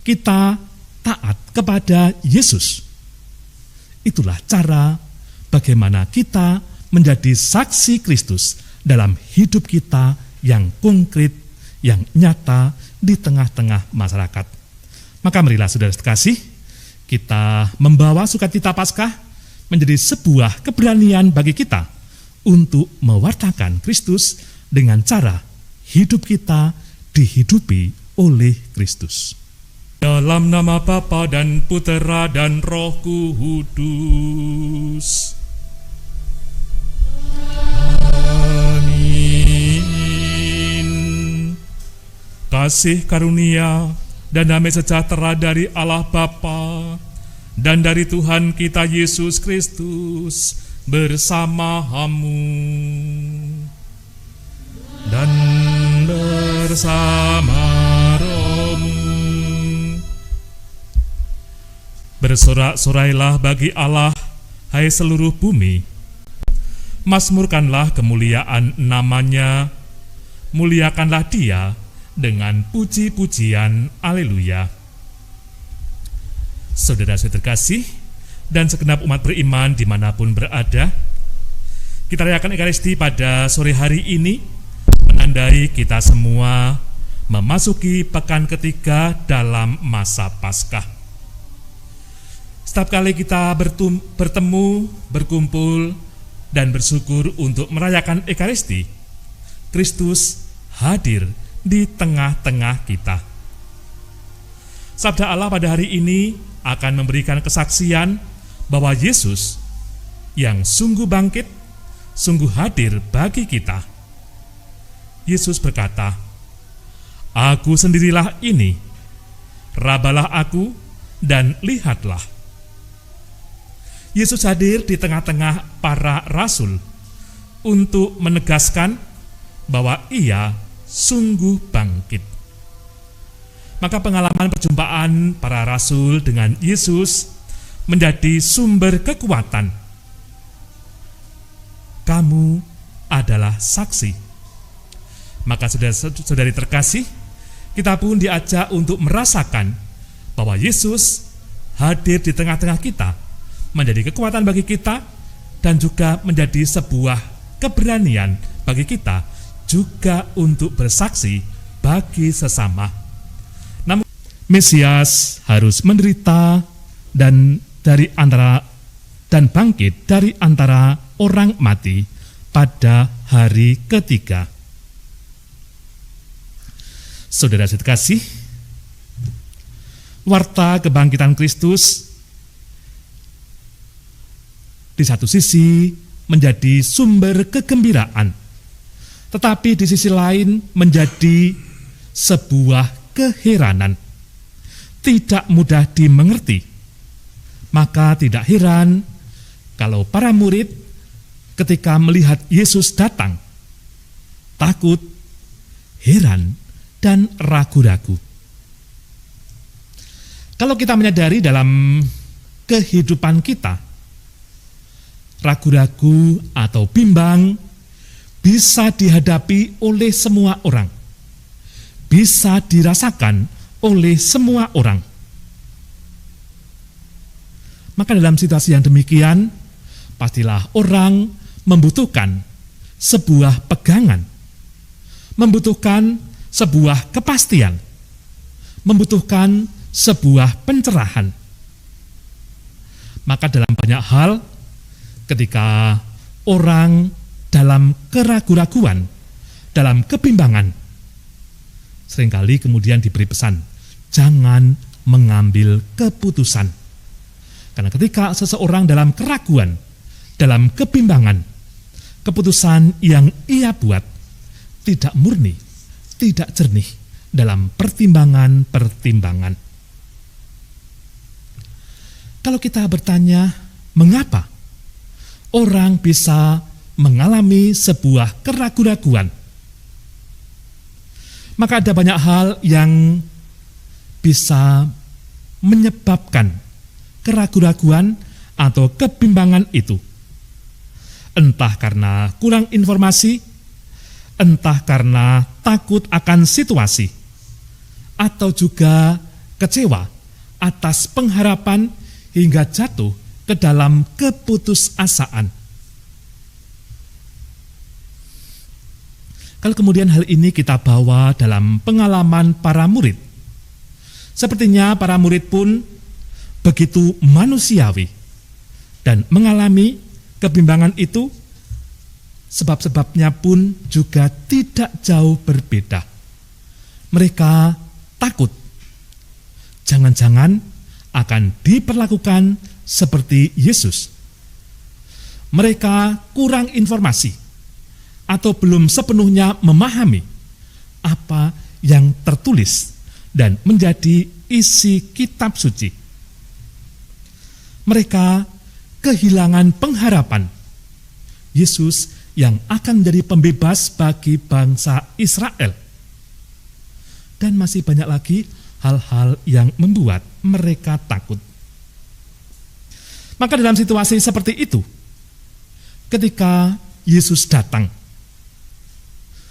kita taat kepada Yesus. Itulah cara bagaimana kita menjadi saksi Kristus dalam hidup kita yang konkret, yang nyata di tengah-tengah masyarakat. Maka marilah saudara sekasih, kita membawa sukacita Paskah menjadi sebuah keberanian bagi kita untuk mewartakan Kristus dengan cara hidup kita dihidupi oleh Kristus. Dalam nama Bapa dan Putera dan Roh Kudus. Amin. Kasih karunia dan damai sejahtera dari Allah Bapa dan dari Tuhan kita Yesus Kristus bersamamu dan bersama rohmu. Bersorak-sorailah bagi Allah, hai seluruh bumi. Mazmurkanlah kemuliaan namanya, muliakanlah Dia dengan puji-pujian. Haleluya. Saudara-saudara terkasih dan segenap umat beriman dimanapun berada, kita rayakan Ekaristi pada sore hari ini, menandai kita semua memasuki pekan ketiga dalam masa Paskah. Setiap kali kita bertemu, berkumpul, dan bersyukur untuk merayakan Ekaristi, Kristus hadir di tengah-tengah kita. Sabda Allah pada hari ini akan memberikan kesaksian bahwa Yesus yang sungguh bangkit, sungguh hadir bagi kita. Yesus berkata, "Aku sendirilah ini, rabalah aku dan lihatlah." Yesus hadir di tengah-tengah para rasul untuk menegaskan bahwa Ia sungguh bangkit. Maka pengalaman perjumpaan para rasul dengan Yesus menjadi sumber kekuatan. Kamu adalah saksi. Maka saudara-saudari terkasih, kita pun diajak untuk merasakan bahwa Yesus hadir di tengah-tengah kita, menjadi kekuatan bagi kita dan juga menjadi sebuah keberanian bagi kita juga untuk bersaksi bagi sesama. Namun Mesias harus menderita dan bangkit dari antara orang mati pada hari ketiga. Saudara sekasih, warta kebangkitan Kristus di satu sisi menjadi sumber kegembiraan, tetapi di sisi lain menjadi sebuah keheranan, tidak mudah dimengerti. Maka tidak heran kalau para murid ketika melihat Yesus datang, takut, heran, dan ragu-ragu. Kalau kita menyadari dalam kehidupan kita, ragu-ragu atau bimbang bisa dihadapi oleh semua orang, bisa dirasakan oleh semua orang. Maka dalam situasi yang demikian, pastilah orang membutuhkan sebuah pegangan, membutuhkan sebuah kepastian, membutuhkan sebuah pencerahan. Maka dalam banyak hal, ketika orang dalam keraguan-raguan, dalam kebimbangan, seringkali kemudian diberi pesan, jangan mengambil keputusan. Karena ketika seseorang dalam keraguan, dalam kebimbangan, keputusan yang ia buat tidak murni, tidak jernih dalam pertimbangan-pertimbangan. Kalau kita bertanya, mengapa orang bisa mengalami sebuah keraguan-raguan? Maka ada banyak hal yang bisa menyebabkan keraguan-raguan atau kebimbangan itu. Entah karena kurang informasi, entah karena takut akan situasi, atau juga kecewa atas pengharapan hingga jatuh ke dalam keputusasaan. Kalau kemudian hal ini kita bawa dalam pengalaman para murid, sepertinya para murid pun begitu manusiawi dan mengalami kebimbangan itu. Sebab-sebabnya pun juga tidak jauh berbeda. Mereka takut, jangan-jangan akan diperlakukan seperti Yesus. Mereka kurang informasi atau belum sepenuhnya memahami apa yang tertulis dan menjadi isi kitab suci. Mereka kehilangan pengharapan Yesus yang akan menjadi pembebas bagi bangsa Israel. Dan masih banyak lagi hal-hal yang membuat mereka takut. Maka dalam situasi seperti itu, ketika Yesus datang,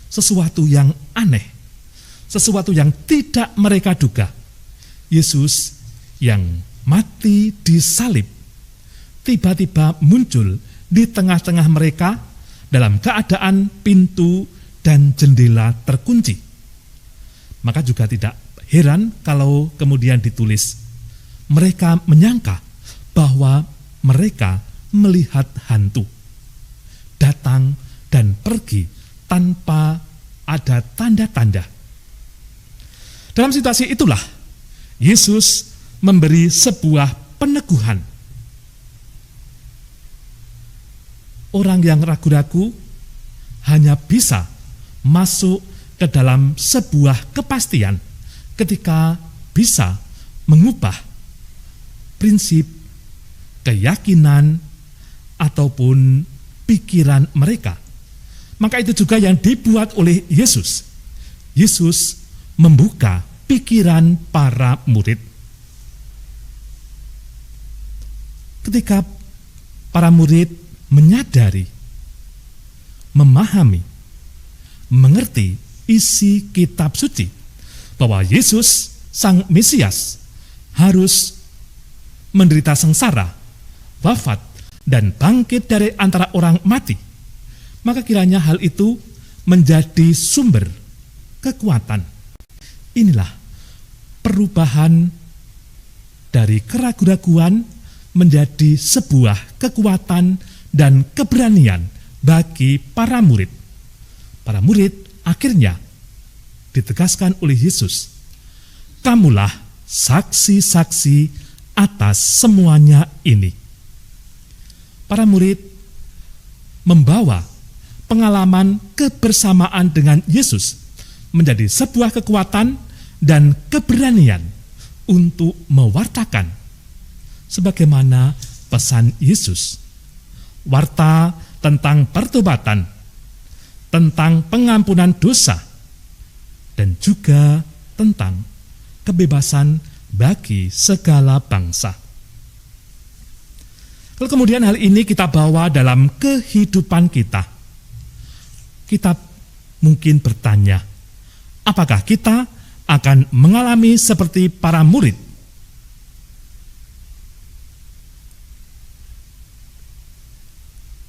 sesuatu yang aneh, sesuatu yang tidak mereka duga, Yesus yang mati disalib, tiba-tiba muncul di tengah-tengah mereka dalam keadaan pintu dan jendela terkunci. Maka juga tidak heran kalau kemudian ditulis, mereka menyangka bahwa mereka melihat hantu, datang dan pergi tanpa ada tanda-tanda. Dalam situasi itulah, Yesus memberi sebuah peneguhan. Orang yang ragu-ragu hanya bisa masuk ke dalam sebuah kepastian ketika bisa mengubah prinsip, keyakinan, ataupun pikiran mereka. Maka itu juga yang dibuat oleh Yesus. Yesus membuka pikiran para murid. Ketika para murid menyadari, memahami, mengerti isi kitab suci, bahwa Yesus, Sang Mesias, harus menderita sengsara, wafat, dan bangkit dari antara orang mati, maka kiranya hal itu menjadi sumber kekuatan. Inilah perubahan dari keraguan-raguan menjadi sebuah kekuatan dan keberanian bagi para murid. Para murid akhirnya ditegaskan oleh Yesus, kamulah saksi-saksi atas semuanya ini. Para murid membawa pengalaman kebersamaan dengan Yesus menjadi sebuah kekuatan dan keberanian untuk mewartakan sebagaimana pesan Yesus. Warta tentang pertobatan, tentang pengampunan dosa, dan juga tentang kebebasan bagi segala bangsa. Kalau kemudian hal ini kita bawa dalam kehidupan kita, kita mungkin bertanya, apakah kita akan mengalami seperti para murid?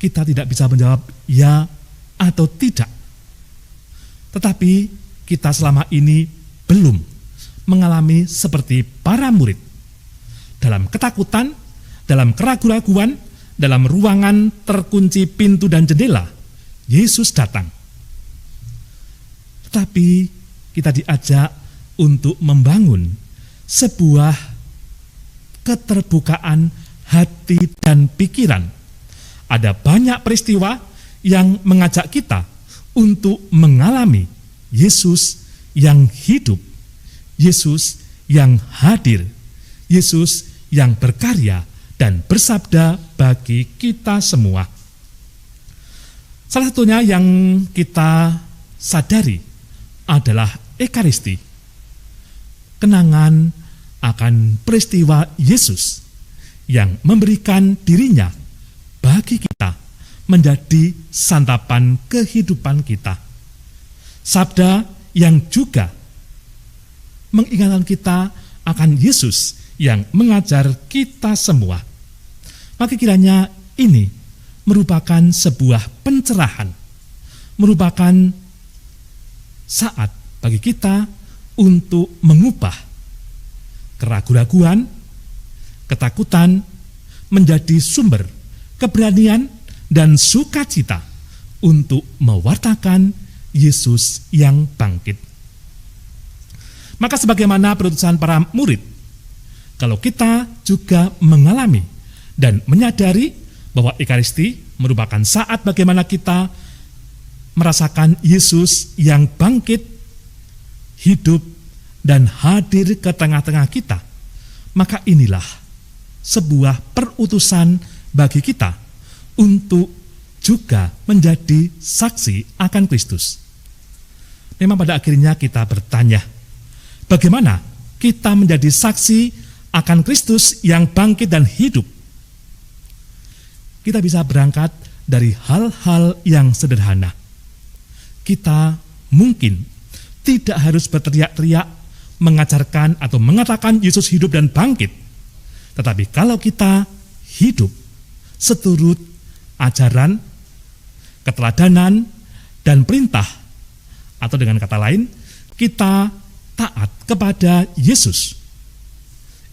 Kita tidak bisa menjawab ya atau tidak. Tetapi kita selama ini belum mengalami seperti para murid. Dalam ketakutan, dalam keraguan-raguan, dalam ruangan terkunci pintu dan jendela, Yesus datang. Tetapi kita diajak untuk membangun sebuah keterbukaan hati dan pikiran. Ada banyak peristiwa yang mengajak kita untuk mengalami Yesus yang hidup, Yesus yang hadir, Yesus yang berkarya dan bersabda bagi kita semua. Salah satunya yang kita sadari adalah Ekaristi, kenangan akan peristiwa Yesus yang memberikan dirinya bagi kita menjadi santapan kehidupan kita. Sabda yang juga mengingatkan kita akan Yesus yang mengajar kita semua. Maka kiranya ini merupakan sebuah pencerahan, merupakan saat bagi kita untuk mengubah keraguan-raguan, ketakutan menjadi sumber keberanian dan sukacita untuk mewartakan Yesus yang bangkit. Maka sebagaimana perutusan para murid, kalau kita juga mengalami dan menyadari bahwa Ekaristi merupakan saat bagaimana kita merasakan Yesus yang bangkit, hidup, dan hadir ke tengah-tengah kita, maka inilah sebuah perutusan bagi kita untuk juga menjadi saksi akan Kristus. Memang pada akhirnya kita bertanya, bagaimana kita menjadi saksi akan Kristus yang bangkit dan hidup? Kita bisa berangkat dari hal-hal yang sederhana. Kita mungkin tidak harus berteriak-teriak mengajarkan atau mengatakan Yesus hidup dan bangkit. Tetapi kalau kita hidup seturut ajaran, keteladanan, dan perintah, atau dengan kata lain, kita taat kepada Yesus.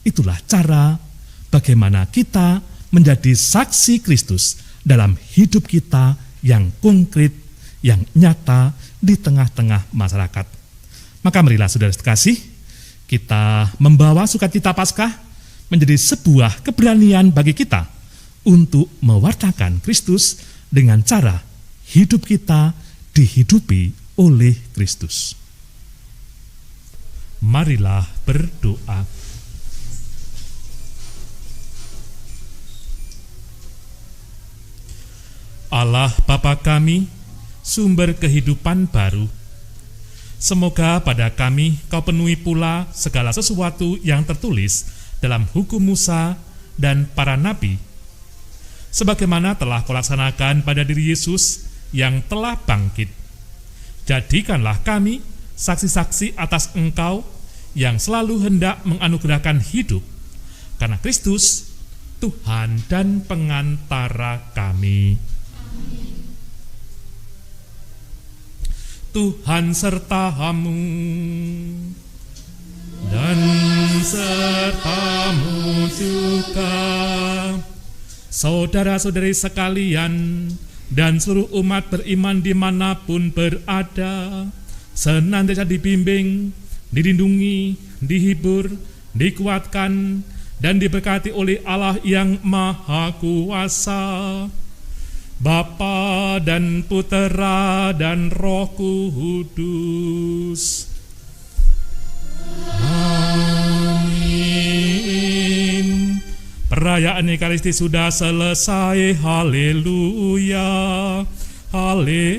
Itulah cara bagaimana kita menjadi saksi Kristus dalam hidup kita yang konkret, yang nyata di tengah-tengah masyarakat. Maka marilah saudara sekasih, kita membawa sukacita Paskah menjadi sebuah keberanian bagi kita untuk mewartakan Kristus dengan cara hidup kita dihidupi oleh Kristus. Marilah berdoa. Allah Bapa kami, sumber kehidupan baru, semoga pada kami Kau penuhi pula segala sesuatu yang tertulis dalam hukum Musa dan para nabi, sebagaimana telah Kau laksanakan pada diri Yesus yang telah bangkit. Jadikanlah kami saksi-saksi atas Engkau yang selalu hendak menganugerahkan hidup, karena Kristus, Tuhan dan pengantara kami. Tuhan sertamu dan sertamu juga, saudara-saudari sekalian, dan seluruh umat beriman dimanapun berada, senantiasa dibimbing, dilindungi, dihibur, dikuatkan, dan diberkati oleh Allah yang Maha Kuasa, Bapa dan Putera dan Roh Kudus. Amin. Perayaan Ekaristi sudah selesai. Haleluya, haleluya.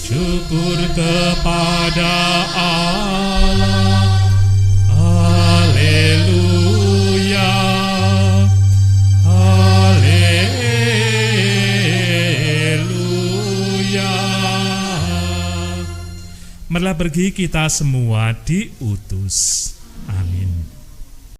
Syukur kepada Allah. Haleluya, haleluya. Marilah pergi kita semua diutus.